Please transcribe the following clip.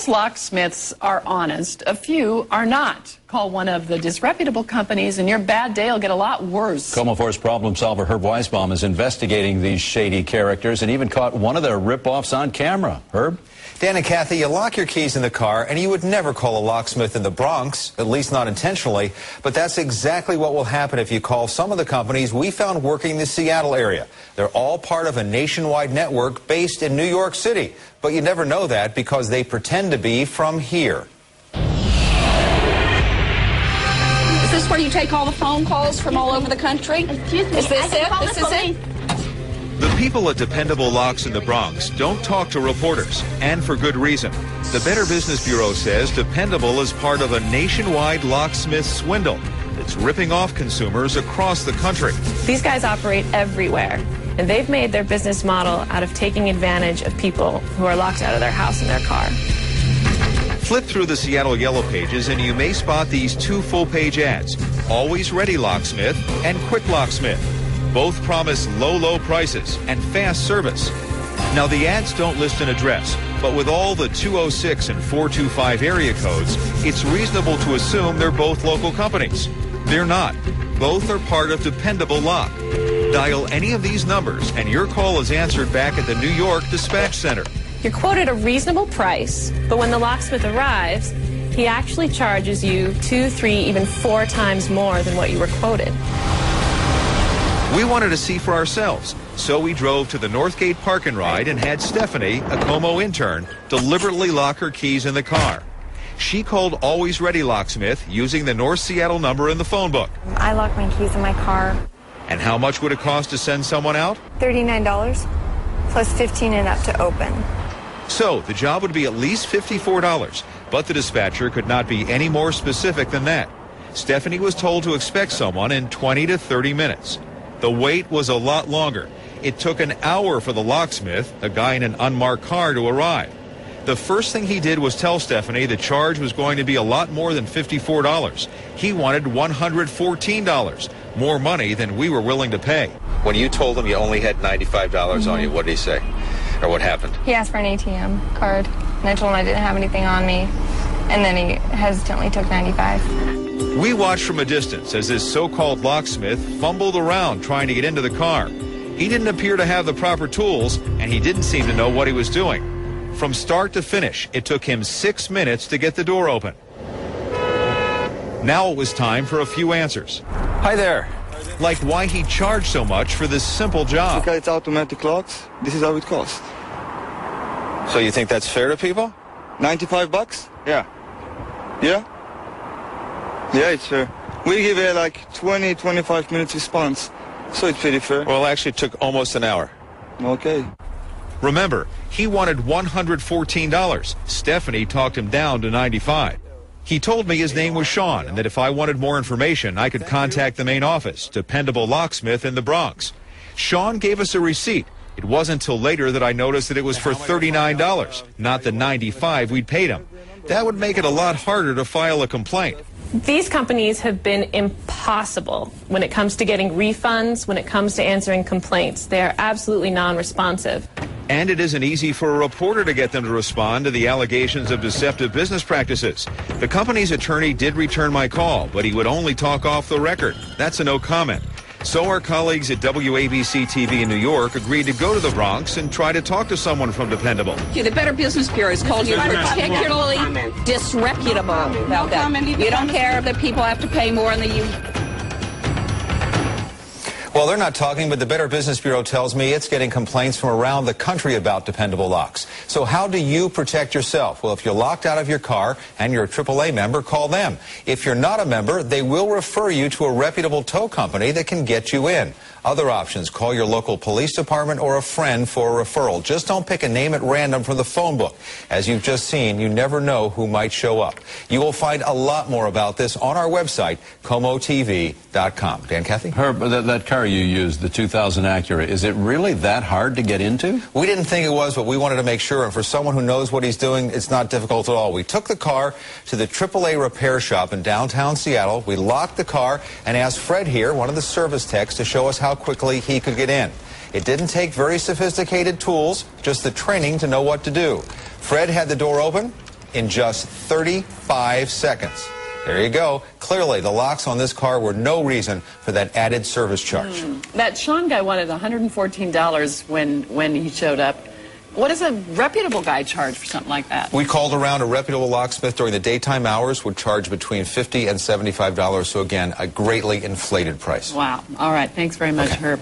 Most locksmiths are honest. A few are not. Call one of the disreputable companies and your bad day will get a lot worse. Como 4's problem solver Herb Weisbaum is investigating these shady characters and even caught one of their rip-offs on camera. Herb? Dan and Kathy, you lock your keys in the car, and you would never call a locksmith in the Bronx, at least not intentionally. But that's exactly what will happen if you call some of the companies we found working in the Seattle area. They're all part of a nationwide network based in New York City. But you never know that because they pretend to be from here. Is this where you take all the phone calls from all over the country? Excuse me. Is this it? This is it? The people at Dependable Locks in the Bronx don't talk to reporters, and for good reason. The Better Business Bureau says Dependable is part of a nationwide locksmith swindle that's ripping off consumers across the country. These guys operate everywhere, and they've made their business model out of taking advantage of people who are locked out of their house and their car. Flip through the Seattle Yellow Pages and you may spot these two full-page ads, Always Ready Locksmith and Quick Locksmith. Both promise low prices and fast service. Now, the ads don't list an address, but with all the 206 and 425 area codes, it's reasonable to assume they're both local companies. They're not. Both are part of Dependable Lock. Dial any of these numbers and your call is answered back at the New York Dispatch Center. You're quoted a reasonable price, but when the locksmith arrives, he actually charges you 2, 3, even 4 times more than what you were quoted. We wanted to see for ourselves, so we drove to the Northgate Park and Ride and had Stephanie, a Como intern, deliberately lock her keys in the car. She called Always Ready Locksmith using the North Seattle number in the phone book. I lock my keys in my car. And how much would it cost to send someone out? $39 plus $15 and up to open. So the job would be at least $54, but the dispatcher could not be any more specific than that. Stephanie was told to expect someone in 20 to 30 minutes. The wait was a lot longer. It took an hour for the locksmith, a guy in an unmarked car, to arrive. The first thing he did was tell Stephanie the charge was going to be a lot more than $54. He wanted $114, more money than we were willing to pay. When you told him you only had $95 on you, what did he say? Or what happened? He asked for an ATM card, and I told him I didn't have anything on me, and then he hesitantly took $95. We watched from a distance as this so-called locksmith fumbled around trying to get into the car. He didn't appear to have the proper tools, and he didn't seem to know what he was doing. From start to finish, it took him 6 minutes to get the door open. Now it was time for a few answers. Hi there. Like why he charged so much for this simple job. Because it's automatic locks, this is how it costs. So you think that's fair to people? $95? Yeah. Yeah? Yeah, it's fair. We give it like 20-25 minutes response, so it's pretty fair. Well, actually, it took almost an hour. Okay. Remember, he wanted $114. Stephanie talked him down to $95. He told me his name was Sean and that if I wanted more information, I could contact the main office, Dependable Locksmith in the Bronx. Sean gave us a receipt. It wasn't until later that I noticed that it was for $39, not the $95 we'd paid him. That would make it a lot harder to file a complaint. These companies have been impossible when it comes to getting refunds, when it comes to answering complaints. They are absolutely non-responsive. And it isn't easy for a reporter to get them to respond to the allegations of deceptive business practices. The company's attorney did return my call, but he would only talk off the record. That's a no comment. So our colleagues at WABC-TV in New York agreed to go to the Bronx and try to talk to someone from Dependable. The Better Business Bureau has called you particularly disreputable about that. You don't care that people have to pay more than you... Well, they're not talking, but the Better Business Bureau tells me it's getting complaints from around the country about Dependable Locks. So how do you protect yourself? Well, if you're locked out of your car and you're a AAA member, call them. If you're not a member, they will refer you to a reputable tow company that can get you in. Other options, call your local police department or a friend for a referral. Just don't pick a name at random from the phone book. As you've just seen, you never know who might show up. You will find a lot more about this on our website, comotv.com. Dan, Kathy? Herb, that car you used, the 2000 Acura, is it really that hard to get into? We didn't think it was, but we wanted to make sure. And for someone who knows what he's doing, it's not difficult at all. We took the car to the AAA repair shop in downtown Seattle. We locked the car and asked Fred here, one of the service techs, to show us how quickly he could get in. It didn't take very sophisticated tools, just the training to know what to do. Fred had the door open, in just 35 seconds. There you go. Clearly, the locks on this car were no reason for that added service charge. That Sean guy wanted $114 when he showed up. What does a reputable guy charge for something like that? We called around. A reputable locksmith during the daytime hours would charge between $50 and $75. So again, a greatly inflated price. Wow. All right. Thanks very much, Herb.